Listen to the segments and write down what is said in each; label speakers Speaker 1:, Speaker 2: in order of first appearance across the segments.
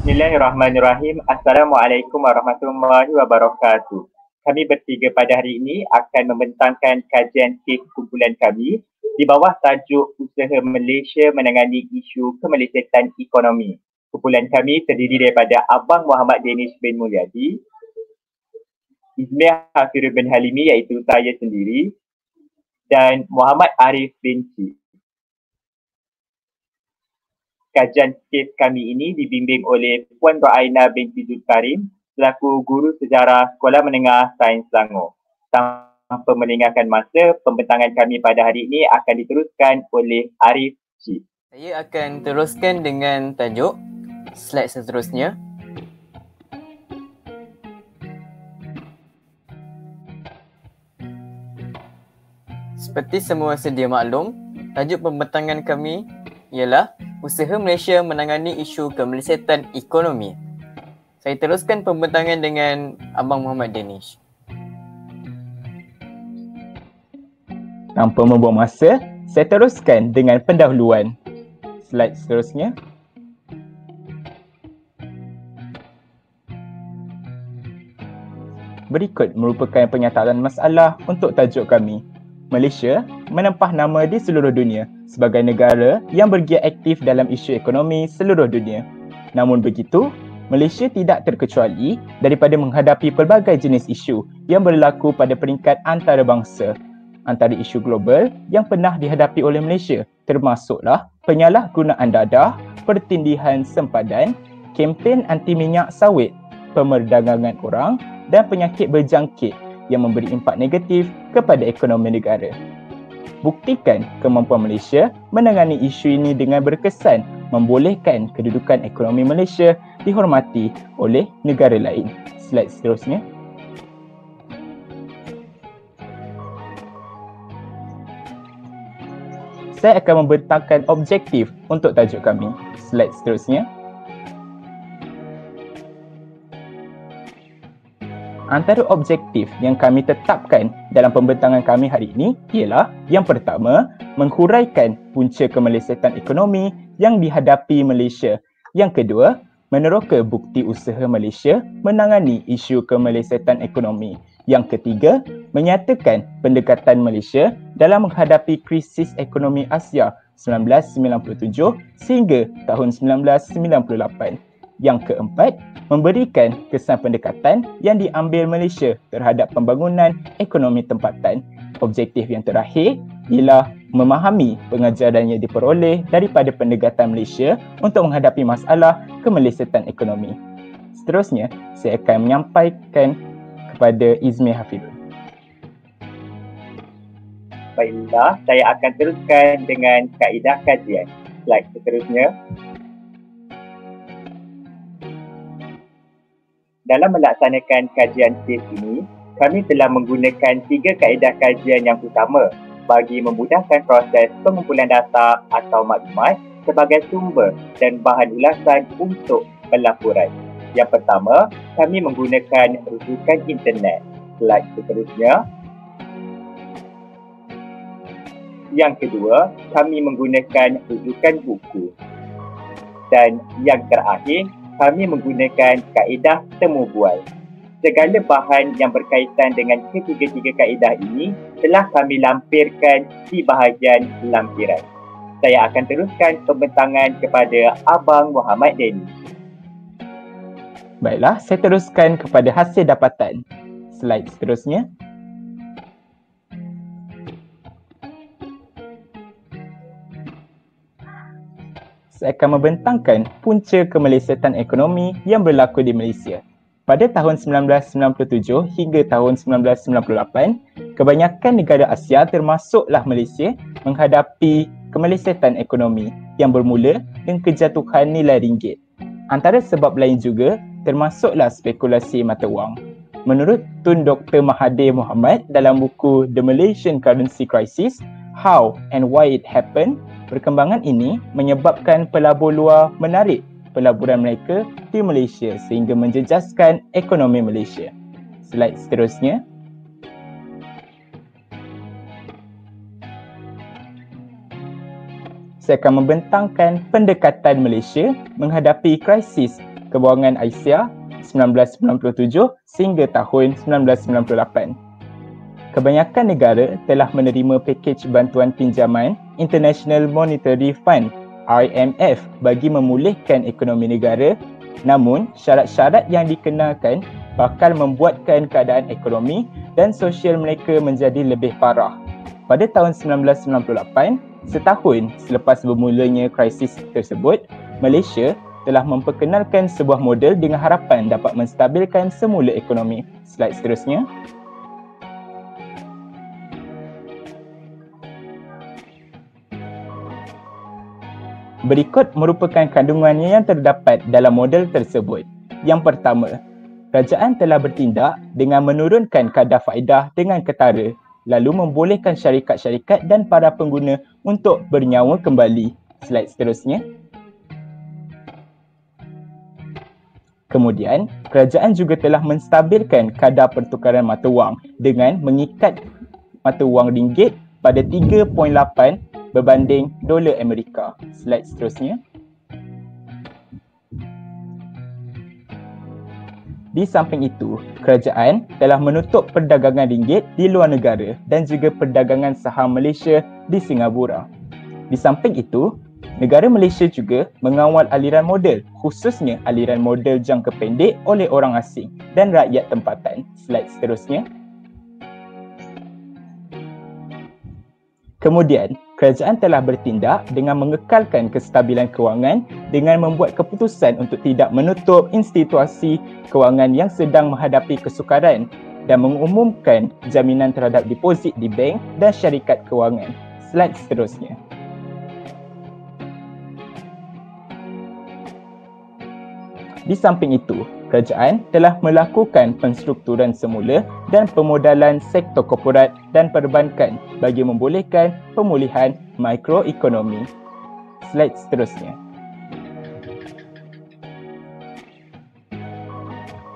Speaker 1: Bismillahirrahmanirrahim. Assalamualaikum warahmatullahi wabarakatuh. Kami bertiga pada hari ini akan membentangkan kajian kes kumpulan kami di bawah tajuk Usaha Malaysia Menangani Isu Kemelesetan Ekonomi. Kumpulan kami terdiri daripada Abang Muhammad Danish bin Mulyadi, Izmir Hafirul bin Halimi iaitu saya sendiri, dan Muhammad Arif bin Cik. Kajian kes kami ini dibimbing oleh Puan Ra'aina binti Zulkarim selaku Guru Sejarah Sekolah Menengah Sains Selangor. Tanpa melengahkan masa, pembentangan kami pada hari ini akan diteruskan oleh Arif Cik.
Speaker 2: Saya akan teruskan dengan tajuk slide seterusnya. Seperti semua sedia maklum, tajuk pembentangan kami ialah Usaha Malaysia Menangani Isu Kemelesetan Ekonomi. Saya teruskan pembentangan dengan Abang Muhammad Danish.
Speaker 3: Tanpa membuang masa, saya teruskan dengan pendahuluan. Slide seterusnya. Berikut merupakan pernyataan masalah untuk tajuk kami. Malaysia menempah nama di seluruh dunia sebagai negara yang bergiat aktif dalam isu ekonomi seluruh dunia. Namun begitu, Malaysia tidak terkecuali daripada menghadapi pelbagai jenis isu yang berlaku pada peringkat antarabangsa. Antara isu global yang pernah dihadapi oleh Malaysia termasuklah penyalahgunaan dadah, pertindihan sempadan, kempen anti minyak sawit, pemerdagangan orang dan penyakit berjangkit yang memberi impak negatif kepada ekonomi negara. Buktikan kemampuan Malaysia menangani isu ini dengan berkesan membolehkan kedudukan ekonomi Malaysia dihormati oleh negara lain. Slide seterusnya. Saya akan membentangkan objektif untuk tajuk kami. Slide seterusnya. Antara objektif yang kami tetapkan dalam pembentangan kami hari ini ialah yang pertama, menghuraikan punca kemelesetan ekonomi yang dihadapi Malaysia. Yang kedua, meneroka bukti usaha Malaysia menangani isu kemelesetan ekonomi. Yang ketiga, menyatakan pendekatan Malaysia dalam menghadapi krisis ekonomi Asia 1997 sehingga tahun 1998. Yang keempat, memberikan kesan pendekatan yang diambil Malaysia terhadap pembangunan ekonomi tempatan. Objektif yang terakhir ialah memahami pengajaran yang diperoleh daripada pendekatan Malaysia untuk menghadapi masalah kemelesetan ekonomi. Seterusnya, saya akan menyampaikan kepada Izmir Hafirul.
Speaker 1: Baiklah, saya akan teruskan dengan kaedah kajian. Slide seterusnya. Dalam melaksanakan kajian kes ini, kami telah menggunakan 3 kaedah kajian yang utama bagi memudahkan proses pengumpulan data atau maklumat sebagai sumber dan bahan ulasan untuk pelaporan. Yang pertama, kami menggunakan rujukan internet. Slide seterusnya. Yang kedua, kami menggunakan rujukan buku. Dan yang terakhir, kami menggunakan kaedah temu bual. Segala bahan yang berkaitan dengan ketiga-tiga kaedah ini telah kami lampirkan di bahagian lampiran. Saya akan teruskan pembentangan kepada Abang Muhammad Danish.
Speaker 3: Baiklah, saya teruskan kepada hasil dapatan. Slide seterusnya. Saya akan membentangkan punca kemelesetan ekonomi yang berlaku di Malaysia. Pada tahun 1997 hingga tahun 1998, kebanyakan negara Asia termasuklah Malaysia menghadapi kemelesetan ekonomi yang bermula dengan kejatuhan nilai ringgit. Antara sebab lain juga termasuklah spekulasi mata wang. Menurut Tun Dr. Mahathir Mohamad dalam buku The Malaysian Currency Crisis, How and Why It Happened, perkembangan ini menyebabkan pelabur luar menarik pelaburan mereka di Malaysia sehingga menjejaskan ekonomi Malaysia. Slide seterusnya. Saya akan membentangkan pendekatan Malaysia menghadapi krisis Kewangan Aisyah 1997 sehingga tahun 1998. Kebanyakan negara telah menerima pakej bantuan pinjaman International Monetary Fund IMF bagi memulihkan ekonomi negara, namun syarat-syarat yang dikenakan bakal membuatkan keadaan ekonomi dan sosial mereka menjadi lebih parah. Pada tahun 1998, setahun selepas bermulanya krisis tersebut, Malaysia telah memperkenalkan sebuah model dengan harapan dapat menstabilkan semula ekonomi. Slide seterusnya. Berikut merupakan kandungannya yang terdapat dalam model tersebut. Yang pertama, kerajaan telah bertindak dengan menurunkan kadar faedah dengan ketara, lalu membolehkan syarikat-syarikat dan para pengguna untuk bernyawa kembali. Slide seterusnya. Kemudian, kerajaan juga telah menstabilkan kadar pertukaran mata wang dengan mengikat mata wang ringgit pada 3.8 berbanding dolar Amerika. Slide seterusnya. Di samping itu, kerajaan telah menutup perdagangan ringgit di luar negara dan juga perdagangan saham Malaysia di Singapura. Di samping itu, negara Malaysia juga mengawal aliran modal, khususnya aliran modal jangka pendek oleh orang asing dan rakyat tempatan. Slide seterusnya. Kemudian, kerajaan telah bertindak dengan mengekalkan kestabilan kewangan dengan membuat keputusan untuk tidak menutup institusi kewangan yang sedang menghadapi kesukaran dan mengumumkan jaminan terhadap deposit di bank dan syarikat kewangan. Slide seterusnya. Di samping itu, kerajaan telah melakukan penstrukturan semula dan pemodalan sektor korporat dan perbankan bagi membolehkan pemulihan makroekonomi. Slide seterusnya.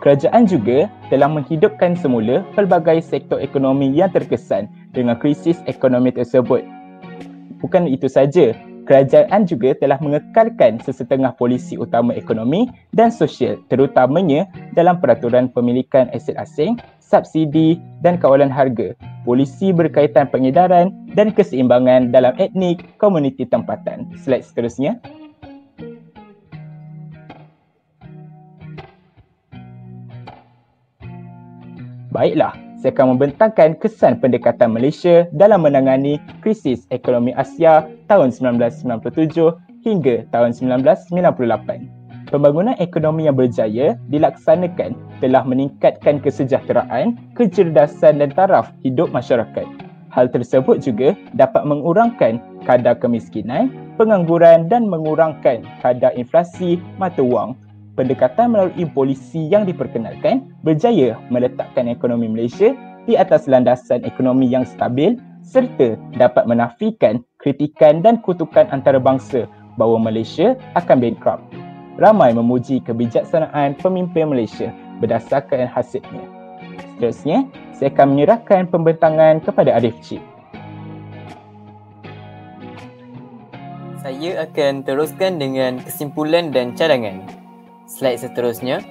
Speaker 3: Kerajaan juga telah menghidupkan semula pelbagai sektor ekonomi yang terkesan dengan krisis ekonomi tersebut. Bukan itu saja, kerajaan juga telah mengekalkan sesetengah polisi utama ekonomi dan sosial, terutamanya dalam peraturan pemilikan aset asing, subsidi dan kawalan harga, polisi berkaitan pengedaran dan keseimbangan dalam etnik komuniti tempatan. Slide seterusnya. Baiklah, saya akan membentangkan kesan pendekatan Malaysia dalam menangani krisis ekonomi Asia tahun 1997 hingga tahun 1998. Pembangunan ekonomi yang berjaya dilaksanakan telah meningkatkan kesejahteraan, kecerdasan dan taraf hidup masyarakat. Hal tersebut juga dapat mengurangkan kadar kemiskinan, pengangguran dan mengurangkan kadar inflasi mata wang. Pendekatan melalui polisi yang diperkenalkan berjaya meletakkan ekonomi Malaysia di atas landasan ekonomi yang stabil serta dapat menafikan kritikan dan kutukan antarabangsa bahawa Malaysia akan bankrupt. Ramai memuji kebijaksanaan pemimpin Malaysia berdasarkan hasilnya. Seterusnya, saya akan menyerahkan pembentangan kepada Arif Cik.
Speaker 2: Saya akan teruskan dengan kesimpulan dan cadangan. Slide seterusnya.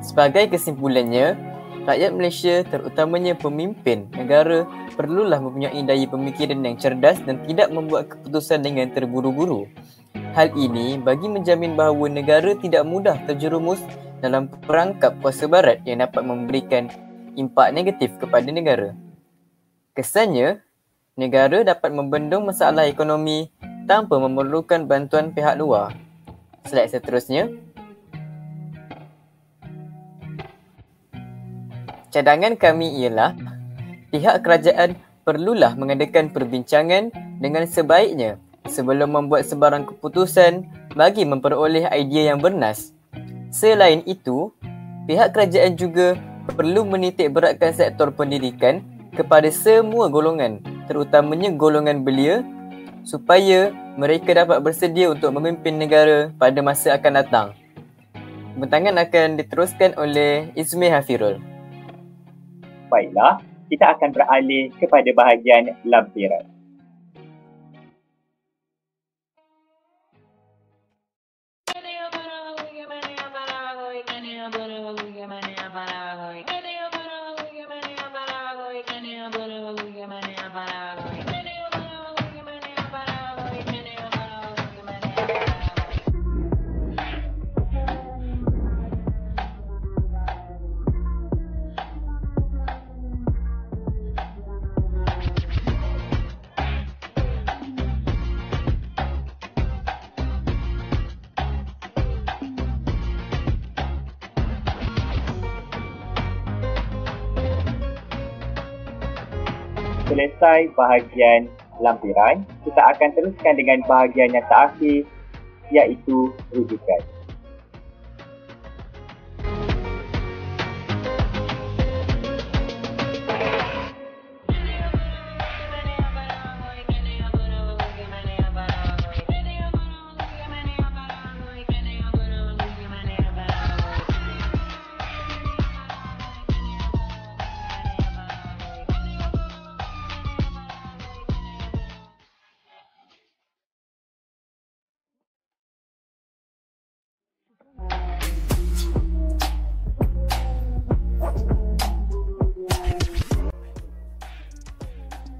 Speaker 2: Sebagai kesimpulannya, rakyat Malaysia terutamanya pemimpin negara perlulah mempunyai daya pemikiran yang cerdas dan tidak membuat keputusan dengan terburu-buru. Hal ini bagi menjamin bahawa negara tidak mudah terjerumus dalam perangkap kuasa barat yang dapat memberikan impak negatif kepada negara. Kesannya, negara dapat membendung masalah ekonomi tanpa memerlukan bantuan pihak luar. Slide seterusnya. Cadangan kami ialah pihak kerajaan perlulah mengadakan perbincangan dengan sebaiknya sebelum membuat sebarang keputusan bagi memperoleh idea yang bernas. Selain itu, pihak kerajaan juga perlu menitik beratkan sektor pendidikan kepada semua golongan, terutamanya golongan belia, supaya mereka dapat bersedia untuk memimpin negara pada masa akan datang. Pembentangan akan diteruskan oleh Ismail Hafirul.
Speaker 1: Baiklah, kita akan beralih kepada bahagian lampiran. Selesai bahagian lampiran, kita akan teruskan dengan bahagian yang terakhir, iaitu rujukan.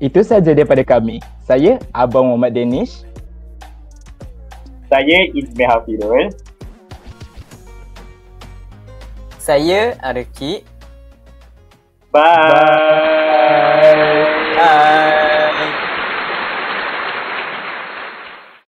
Speaker 3: Itu sahaja daripada kami. Saya Abang Muhammad Danish.
Speaker 1: Saya Ismail Hafirul.
Speaker 2: Saya Arki.
Speaker 1: Bye.
Speaker 2: Bye.